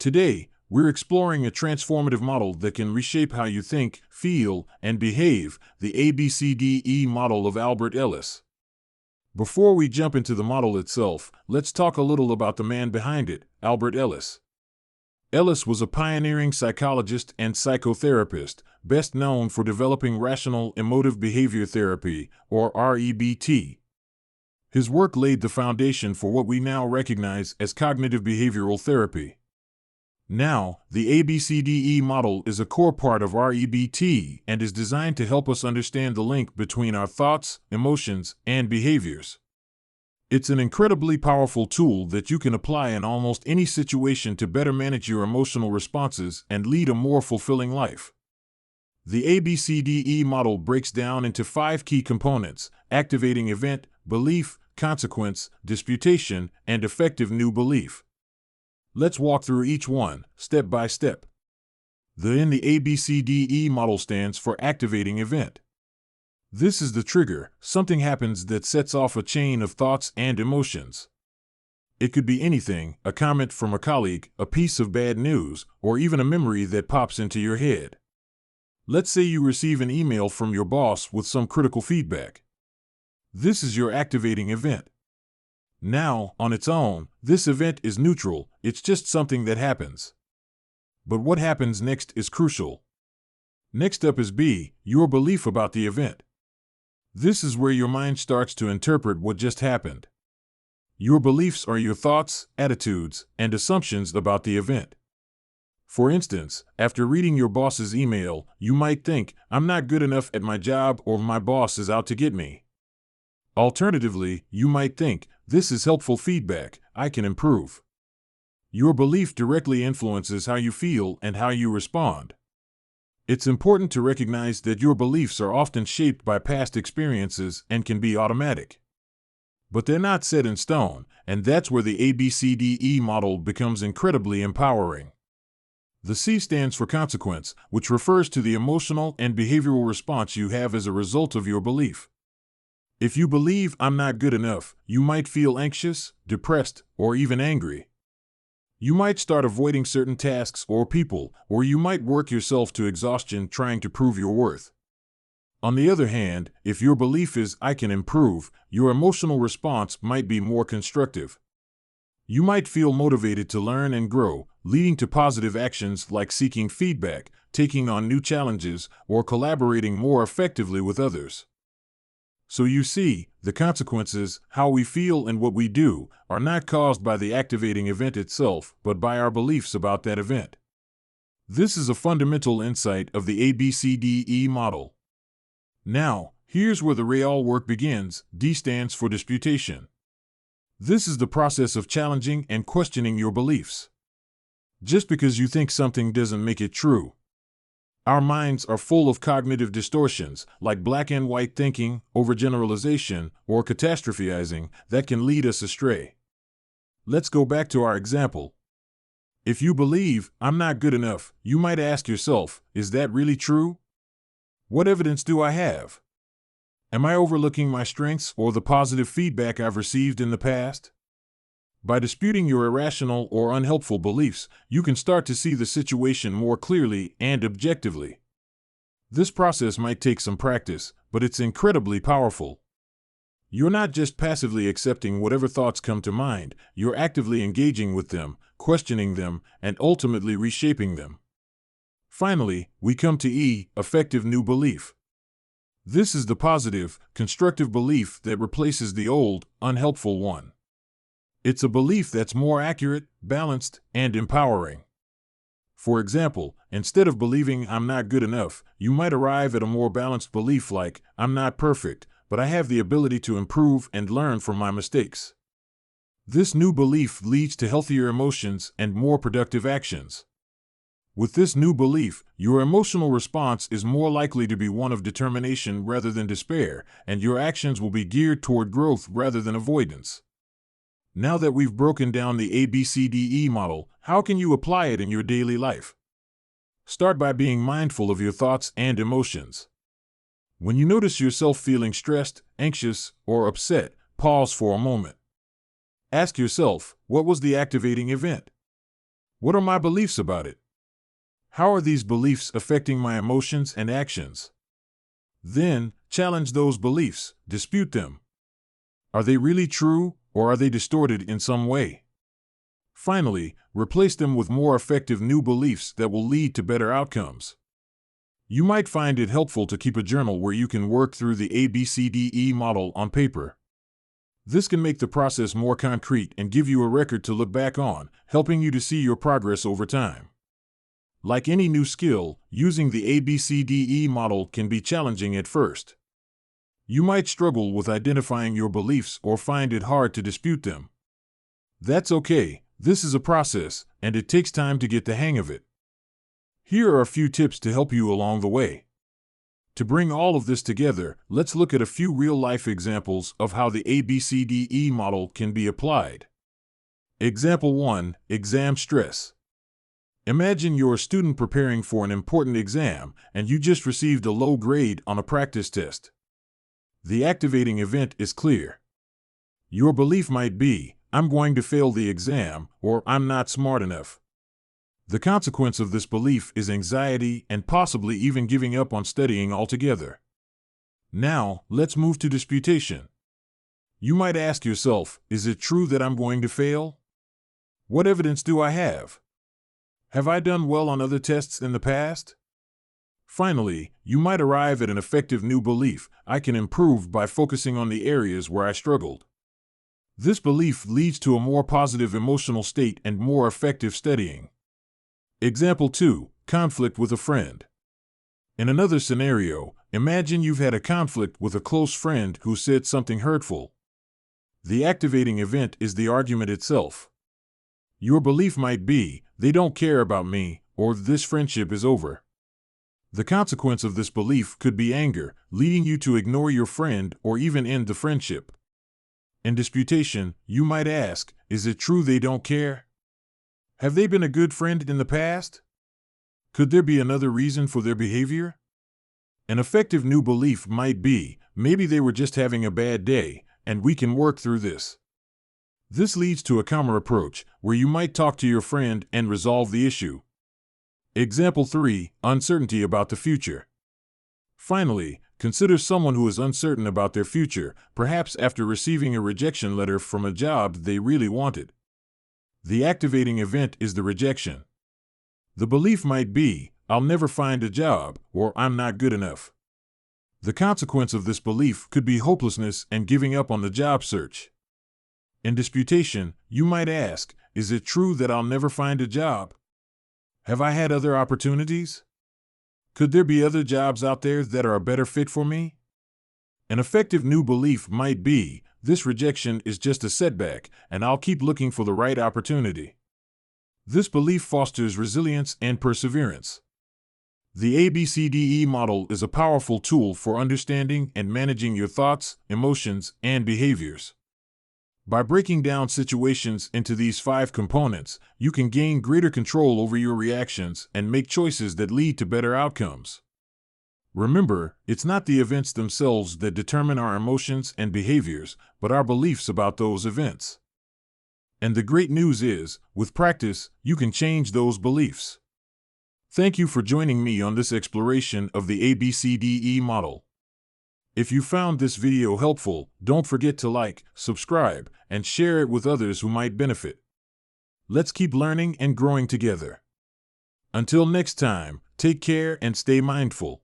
Today, we're exploring a transformative model that can reshape how you think, feel, and behave, the ABCDE model of Albert Ellis. Before we jump into the model itself, let's talk a little about the man behind it, Albert Ellis. Ellis was a pioneering psychologist and psychotherapist, best known for developing Rational Emotive Behavior Therapy, or REBT. His work laid the foundation for what we now recognize as cognitive behavioral therapy. Now, the ABCDE model is a core part of REBT and is designed to help us understand the link between our thoughts, emotions, and behaviors. It's an incredibly powerful tool that you can apply in almost any situation to better manage your emotional responses and lead a more fulfilling life. The ABCDE model breaks down into 5 key components: activating event, belief, consequence, disputation, and effective new belief. Let's walk through each one, step by step. The ABCDE model stands for activating event. This is the trigger. Something happens that sets off a chain of thoughts and emotions. It could be anything: a comment from a colleague, a piece of bad news, or even a memory that pops into your head. Let's say you receive an email from your boss with some critical feedback. This is your activating event. Now, on its own, this event is neutral, it's just something that happens. But what happens next is crucial. Next up is B, your belief about the event. This is where your mind starts to interpret what just happened. Your beliefs are your thoughts, attitudes, and assumptions about the event. For instance, after reading your boss's email, you might think, "I'm not good enough at my job," or "my boss is out to get me." Alternatively, you might think, "This is helpful feedback, I can improve." Your belief directly influences how you feel and how you respond. It's important to recognize that your beliefs are often shaped by past experiences and can be automatic. But they're not set in stone, and that's where the ABCDE model becomes incredibly empowering. The C stands for consequence, which refers to the emotional and behavioral response you have as a result of your belief. If you believe "I'm not good enough," you might feel anxious, depressed, or even angry. You might start avoiding certain tasks or people, or you might work yourself to exhaustion trying to prove your worth. On the other hand, if your belief is "I can improve," your emotional response might be more constructive. You might feel motivated to learn and grow, leading to positive actions like seeking feedback, taking on new challenges, or collaborating more effectively with others. So you see, the consequences, how we feel and what we do, are not caused by the activating event itself, but by our beliefs about that event. This is a fundamental insight of the ABCDE model. Now, here's where the real work begins. D stands for disputation. This is the process of challenging and questioning your beliefs. Just because you think something doesn't make it true. Our minds are full of cognitive distortions, like black and white thinking, overgeneralization, or catastrophizing, that can lead us astray. Let's go back to our example. If you believe "I'm not good enough," you might ask yourself, "Is that really true? What evidence do I have? Am I overlooking my strengths or the positive feedback I've received in the past?" By disputing your irrational or unhelpful beliefs, you can start to see the situation more clearly and objectively. This process might take some practice, but it's incredibly powerful. You're not just passively accepting whatever thoughts come to mind, you're actively engaging with them, questioning them, and ultimately reshaping them. Finally, we come to E, effective new belief. This is the positive, constructive belief that replaces the old, unhelpful one. It's a belief that's more accurate, balanced, and empowering. For example, instead of believing "I'm not good enough," you might arrive at a more balanced belief like, "I'm not perfect, but I have the ability to improve and learn from my mistakes." This new belief leads to healthier emotions and more productive actions. With this new belief, your emotional response is more likely to be one of determination rather than despair, and your actions will be geared toward growth rather than avoidance. Now that we've broken down the ABCDE model, how can you apply it in your daily life? Start by being mindful of your thoughts and emotions. When you notice yourself feeling stressed, anxious, or upset, pause for a moment. Ask yourself, what was the activating event? What are my beliefs about it? How are these beliefs affecting my emotions and actions? Then, challenge those beliefs, dispute them. Are they really true, or are they distorted in some way? Finally, replace them with more effective new beliefs that will lead to better outcomes. You might find it helpful to keep a journal where you can work through the ABCDE model on paper. This can make the process more concrete and give you a record to look back on, helping you to see your progress over time. Like any new skill, using the ABCDE model can be challenging at first. You might struggle with identifying your beliefs or find it hard to dispute them. That's okay, this is a process, and it takes time to get the hang of it. Here are a few tips to help you along the way. To bring all of this together, let's look at a few real-life examples of how the ABCDE model can be applied. Example 1. Exam stress. Imagine you're a student preparing for an important exam, and you just received a low grade on a practice test. The activating event is clear. Your belief might be, "I'm going to fail the exam," or "I'm not smart enough." The consequence of this belief is anxiety and possibly even giving up on studying altogether. Now, let's move to disputation. You might ask yourself, is it true that I'm going to fail? What evidence do I have? Have I done well on other tests in the past? Finally, you might arrive at an effective new belief, I can improve by focusing on the areas where I struggled. This belief leads to a more positive emotional state and more effective studying. Example 2. Conflict with a friend. In another scenario, imagine you've had a conflict with a close friend who said something hurtful. The activating event is the argument itself. Your belief might be, "They don't care about me," or "This friendship is over." The consequence of this belief could be anger, leading you to ignore your friend or even end the friendship. In disputation, you might ask, is it true they don't care? Have they been a good friend in the past? Could there be another reason for their behavior? An effective new belief might be, maybe they were just having a bad day, and we can work through this. This leads to a calmer approach, where you might talk to your friend and resolve the issue. Example 3. Uncertainty about the future. Finally, consider someone who is uncertain about their future, perhaps after receiving a rejection letter from a job they really wanted. The activating event is the rejection. The belief might be, "I'll never find a job," or "I'm not good enough." The consequence of this belief could be hopelessness and giving up on the job search. In disputation, you might ask, is it true that I'll never find a job? Have I had other opportunities? Could there be other jobs out there that are a better fit for me? An effective new belief might be, this rejection is just a setback, and I'll keep looking for the right opportunity. This belief fosters resilience and perseverance. The ABCDE model is a powerful tool for understanding and managing your thoughts, emotions, and behaviors. By breaking down situations into these 5 components, you can gain greater control over your reactions and make choices that lead to better outcomes. Remember, it's not the events themselves that determine our emotions and behaviors, but our beliefs about those events. And the great news is, with practice, you can change those beliefs. Thank you for joining me on this exploration of the ABCDE model. If you found this video helpful, don't forget to like, subscribe, and share it with others who might benefit. Let's keep learning and growing together. Until next time, take care and stay mindful.